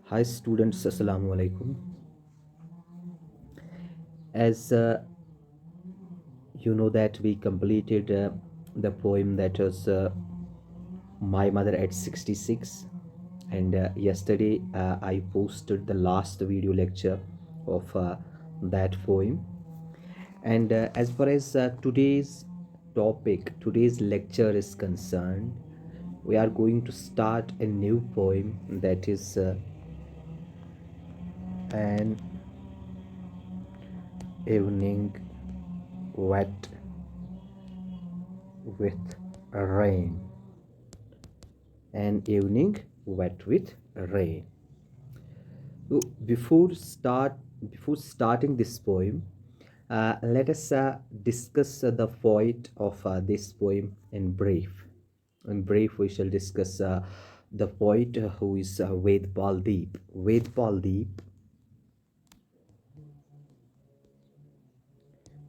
Hi students, Assalamu alaikum. As you know that we completed the poem that was My Mother at 66, and yesterday I posted the last video lecture of that poem. And as far as today's lecture is concerned, we are going to start a new poem that is an evening wet with rain. An evening wet with rain. So before starting this poem, let us discuss the point of this poem in brief. In brief, we shall discuss the poet who is Ved Paldeep.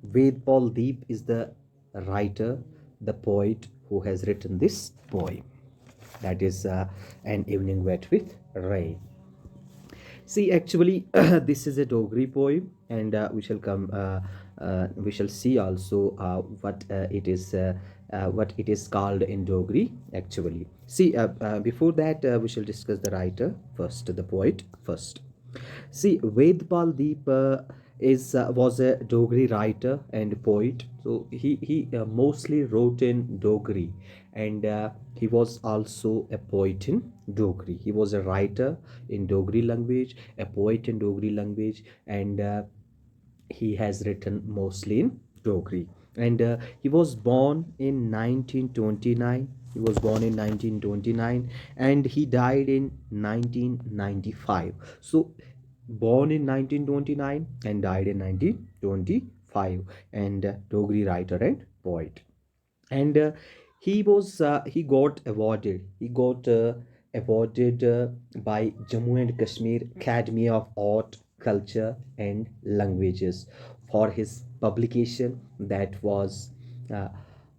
Ved Paldeep is the writer, the poet who has written this poem. That is an evening wet with rain. See, actually, this is a Dogri poem, and we shall see also what it is called in Dogri. Actually, see, before that, we shall discuss the writer first, the poet first. See, Vedpal Deep is was a Dogri writer and poet. So he mostly wrote in Dogri, and he was also a poet in Dogri. He was a writer in Dogri language, a poet in Dogri language, and he has written mostly in Dogri. And he was born in 1929. He was born in 1929 and he died in 1995. So born in 1929 and died in 1925, and Dogri writer and poet. And he got awarded. He got awarded by Jammu and Kashmir Academy of Art, Culture and Languages for his publication that was uh,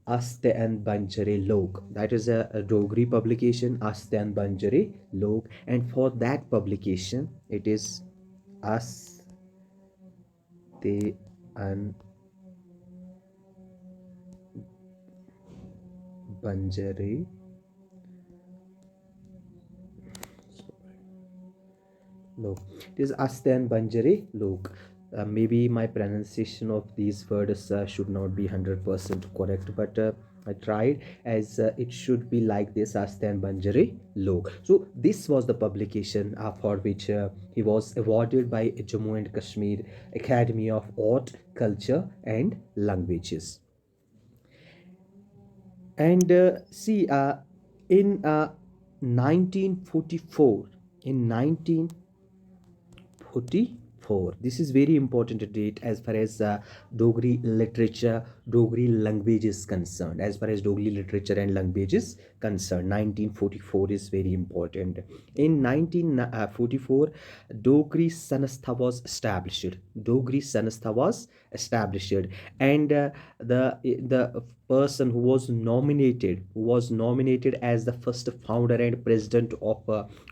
Aste and Banjare Lok. That is a Dogri publication, Aste and Banjare Lok, and for that publication, it is Aste and Banjare. Lok. It is Astan Banjari Lok. Maybe my pronunciation of these words should not be 100% correct, but I tried as it should be like this Astan Banjari Lok. So, this was the publication for which he was awarded by Jammu and Kashmir Academy of Art, Culture and Languages. And see, in 1944, in 1944, this is very important date as far as Dogri literature, Dogri language is concerned. As far as Dogri literature and language is concerned, 1944 is very important. In 1944, Dogri Sanstha was established. Dogri Sanstha was established, and the person who was nominated as the first founder and president of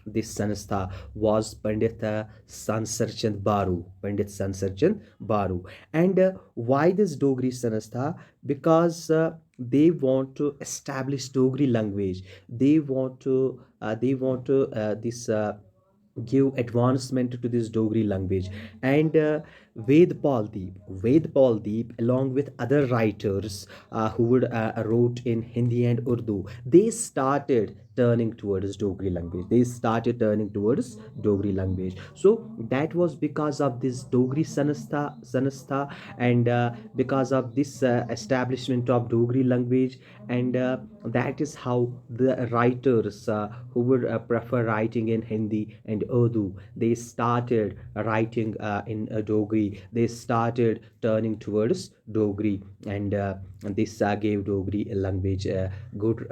this sanstha was Pandit Sansar Chand Baru. Pandit Sansar Chand Baru. And why this Dogri sanstha? Because they want to establish Dogri language. They want to this give advancement to this Dogri language. And Ved Paul Deep, along with other writers who would wrote in Hindi and Urdu, they started turning towards Dogri language. They started turning towards Dogri language. So that was because of this Dogri Sanastha, and because of this establishment of Dogri language, and that is how the writers who would prefer writing in Hindi and Urdu, they started writing in Dogri. They started turning towards Dogri, and this gave Dogri a language a good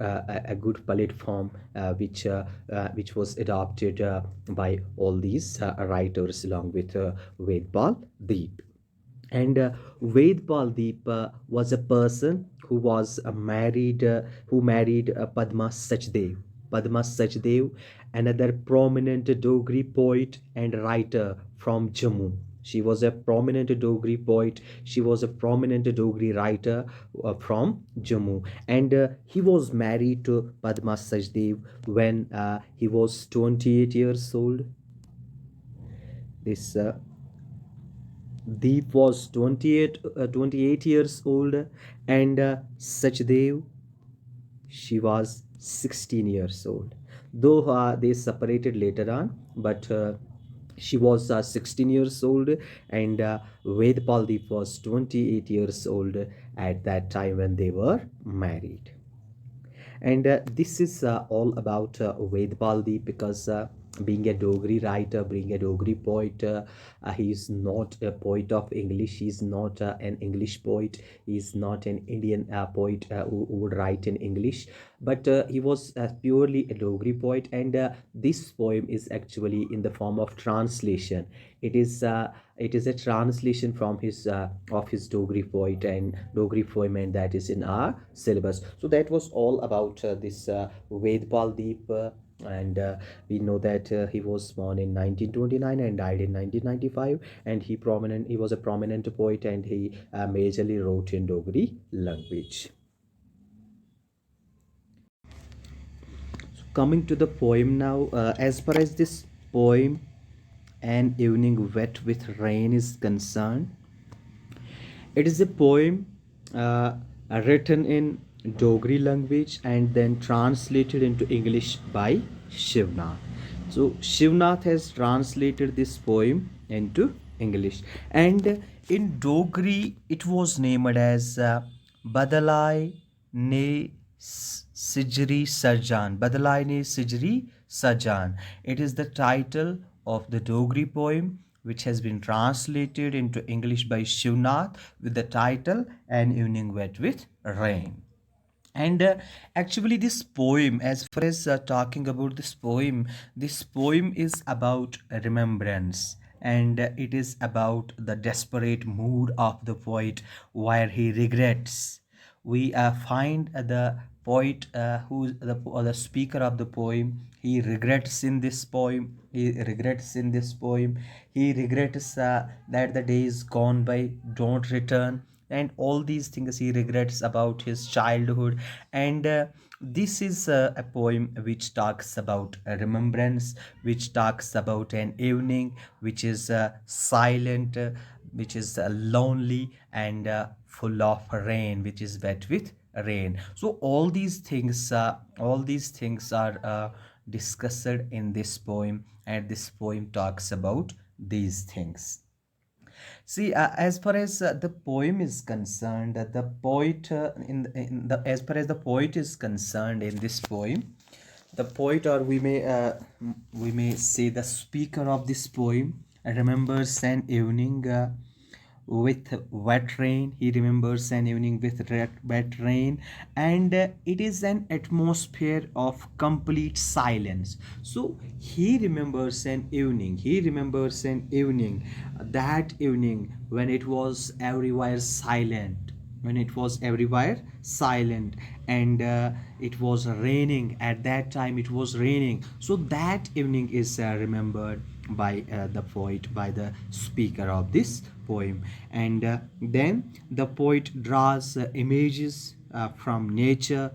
platform which was adopted by all these writers along with Vedpal Deep. And Vedpal Deep was a person who was who married Padma Sachdev. Padma Sachdev, another prominent Dogri poet and writer from Jammu. She was a prominent Dogri poet. She was a prominent Dogri writer from Jammu, and he was married to Padma Sachdev when he was 28 years old. This Deep was 28 years old, and Sachdev, she was 16 years old. Though they separated later on, but she was 16 years old, and Vedpal Deep was 28 years old at that time when they were married. And this is all about Ved Baldi, because being a Dogri writer, being a Dogri poet, he is not a poet of English. He is not an English poet. He is not an Indian poet who would write in English. But he was purely a Dogri poet, and this poem is actually in the form of translation. It is a translation from his of his Dogri poet and Dogri poem, and that is in our syllabus. So that was all about this Vedpal Deep. And we know that he was born in 1929 and died in 1995, and he was a prominent poet, and he majorly wrote in Dogri language. Coming to the poem now, as far as this poem, An Evening Wet with Rain, is concerned, it is a poem written in Dogri language and then translated into English by Shivnath. So Shivnath has translated this poem into English, and in Dogri it was named as Badalai Ne Sijri Sajan. Badalai Ne Sijri Sajan. It is the title of the Dogri poem, which has been translated into English by Shivnath with the title An Evening Wet with Rain. And actually, this poem, as far as talking about this poem is about remembrance, and it is about the desperate mood of the poet where he regrets. We find the poet who the speaker of the poem, he regrets in this poem. He regrets that the days gone by don't return, and all these things he regrets about his childhood. And this is a poem which talks about a remembrance, which talks about an evening which is silent, which is lonely, and full of rain, which is wet with rain. So all these things are discussed in this poem, and this poem talks about these things. See, as far as the poem is concerned, the poet in the as far as the poet is concerned in this poem, the poet, or we may say the speaker of this poem, remembers an evening with wet rain. He remembers an evening with wet rain, and it is an atmosphere of complete silence. So he remembers an evening. That evening when it was everywhere silent. And it was raining. At that time it was raining, so that evening is remembered by the poet, by the speaker of this poem. And then the poet draws images from nature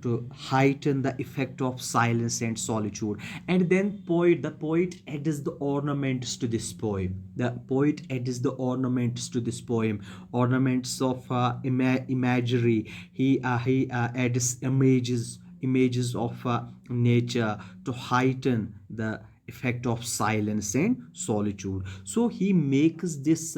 to heighten the effect of silence and solitude. And then the poet adds the ornaments to this poem. Ornaments of imagery. He adds images of nature to heighten the effect of silence and solitude. So he makes this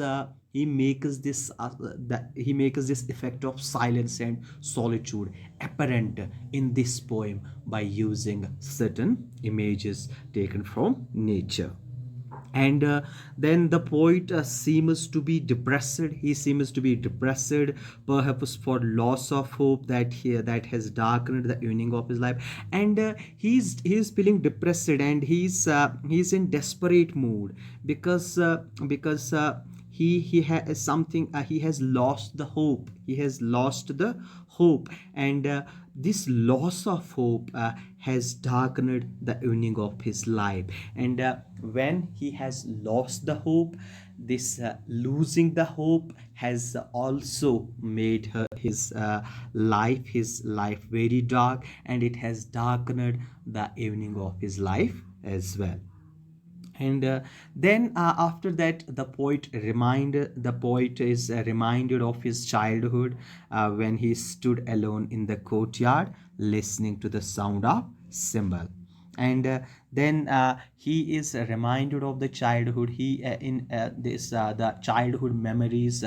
effect of silence and solitude apparent in this poem by using certain images taken from nature. And then the poet seems to be depressed. Perhaps for loss of hope that has darkened the evening of his life. And he's feeling depressed, and he's in desperate mood, because he has something, he has lost the hope, he has lost the hope. And this loss of hope has darkened the evening of his life. And when he has lost the hope, this losing the hope has also made his life very dark, and it has darkened the evening of his life as well. And then after that, the poet is reminded of his childhood, when he stood alone in the courtyard listening to the sound of cymbal. And then he is reminded of the childhood. He in this the childhood memories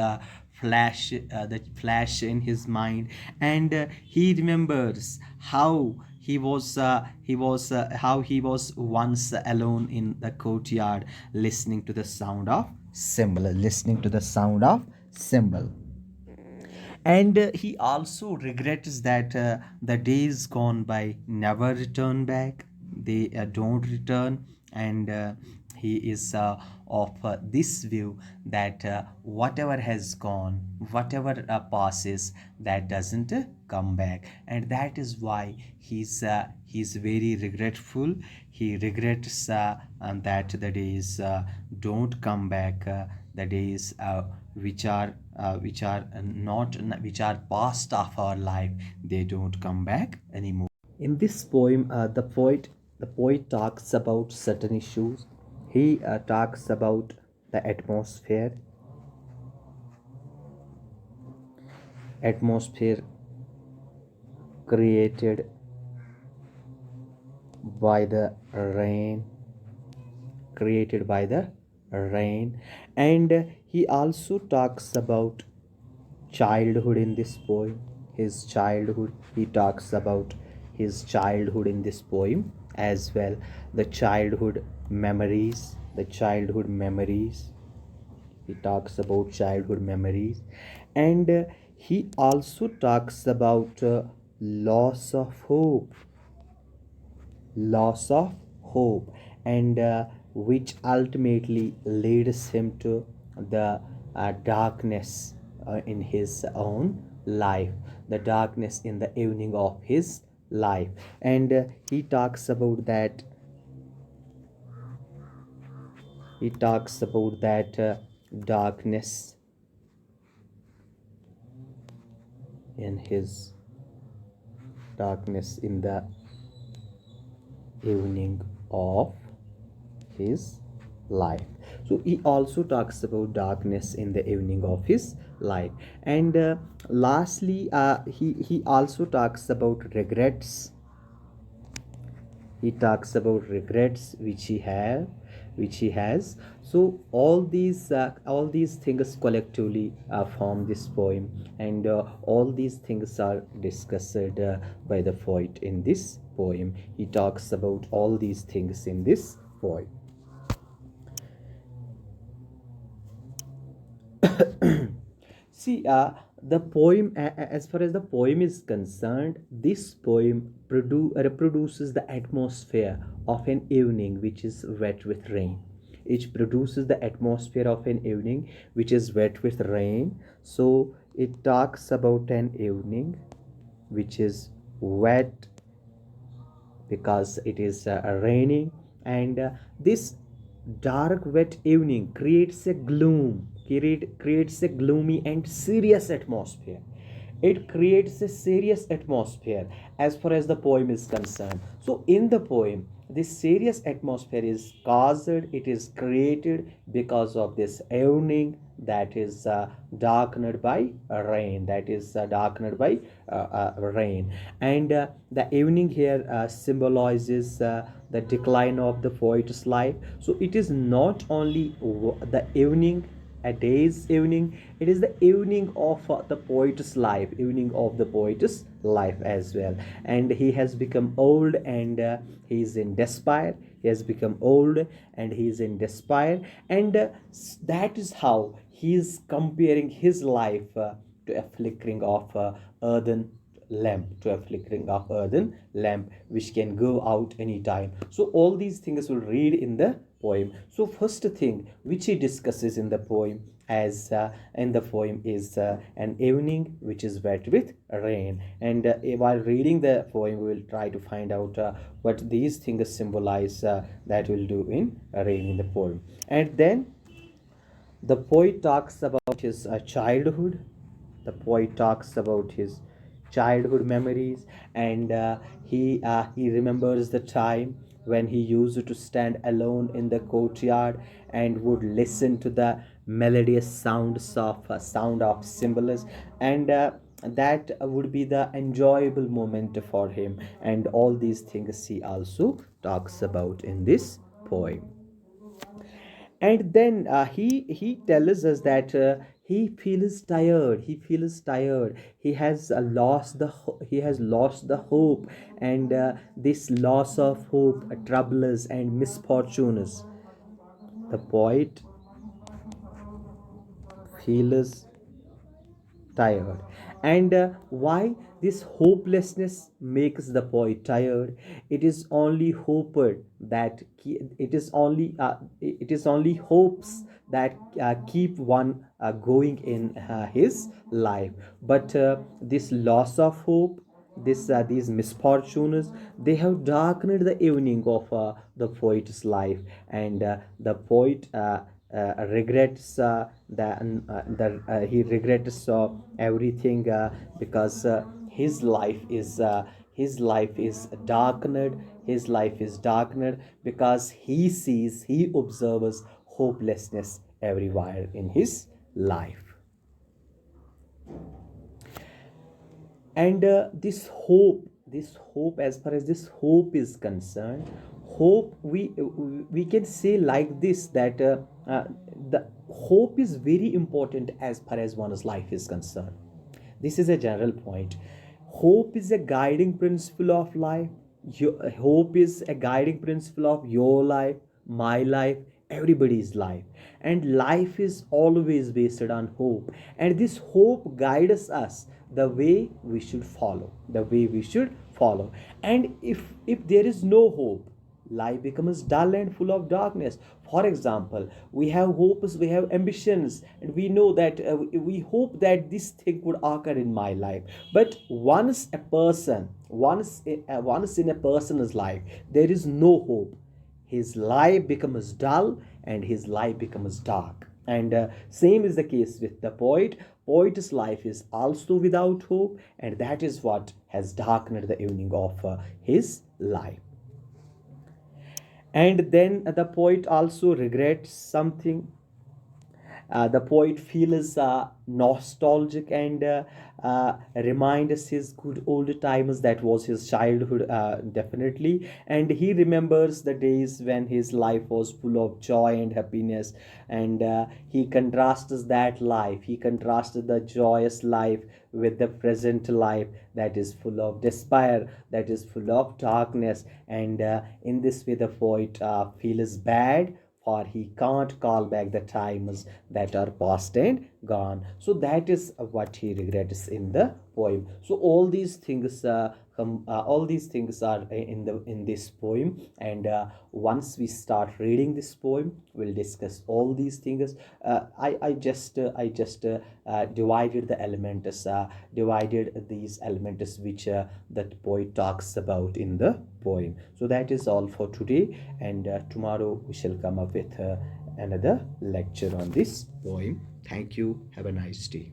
flash in his mind. And he remembers how he was once alone in the courtyard listening to the sound of cymbal. And he also regrets that the days gone by never return back. They don't return. And he is of this view that whatever has gone, whatever passes, that doesn't come back. And that is why he's very regretful. He regrets that the days don't come back, the days which are past of our life, they don't come back anymore. In this poem, the poet talks about certain issues. He talks about the atmosphere created by the rain, and he also talks about childhood in this poem. His childhood, he talks about his childhood in this poem as well. The childhood memories, he talks about childhood memories. And he also talks about loss of hope loss of hope, and which ultimately leads him to the darkness in his own life, the darkness in the evening of his life. And he talks about that darkness in his darkness in the evening of his life. So he also talks about darkness in the evening of his life. And lastly, he also talks about regrets. He talks about regrets which he has. So all these things collectively form this poem. And all these things are discussed by the poet in this poem. He talks about all these things in this poem. See, the poem, as far as the poem is concerned, this poem reproduces the atmosphere of an evening which is wet with rain. It produces the atmosphere of an evening which is wet with rain. So it talks about an evening which is wet because it is raining. And this dark wet evening creates a gloomy and serious atmosphere. It creates a serious atmosphere as far as the poem is concerned. So in the poem, this serious atmosphere is caused, it is created because of this evening that is darkened by rain. And the evening here symbolizes the decline of the poet's life. So it is not only the evening, a day's evening, it is the evening of the poet's life as well. And he has become old, and he is in despair. He has become old and he is in despair. And that is how he is comparing his life to a flickering of earthen lamp which can go out anytime. So all these things will read in the poem. So first thing which he discusses in the poem as in the poem is an evening which is wet with rain, and while reading the poem we will try to find out what these things symbolize that will do in rain in the poem. And then the poet talks about his childhood. The poet talks about his childhood memories, and he remembers the time when he used to stand alone in the courtyard and would listen to the melodious sound of cymbals, and that would be the enjoyable moment for him. And all these things he also talks about in this poem. And then he tells us that he feels tired, he has he has lost the hope, and this loss of hope troubles and misfortunes. The poet feels tired. And why this hopelessness makes the poet tired? It is only it is only hopes that keep one going in his life. But this loss of hope, these misfortunes, they have darkened the evening of the poet's life, and the poet regrets he regrets everything, because his life is darkened. His life is darkened because he observes hopelessness everywhere in his life. And this hope, as far as this hope is concerned, hope, we can say like this, that the hope is very important as far as one's life is concerned. This is a general point. Hope is a guiding principle of life. Hope is a guiding principle of your life, my life, everybody's life. And life is always based on hope. And this hope guides us the way we should follow. The way we should follow. And if there is no hope, life becomes dull and full of darkness. For example, we have hopes, we have ambitions, and we know that we hope that this thing would occur in my life. But once in a person's life there is no hope, his life becomes dull and his life becomes dark. And same is the case with the poet's life is also without hope, and that is what has darkened the evening of his life. And then the poet also regrets something. The poet feels nostalgic, and reminds his good old times, that was his childhood, definitely. And he remembers the days when his life was full of joy and happiness, and he contrasted the joyous life with the present life that is full of despair, that is full of darkness. And in this way the poet feels bad, for he can't call back the times that are past and gone. So that is what he regrets in the poem. So all these things are in this poem. And once we start reading this poem, we'll discuss all these things. I just divided the elements, divided these elements which that poet talks about in the poem. So that is all for today, and tomorrow we shall come up with another lecture on this poem. Thank you. Have a nice day.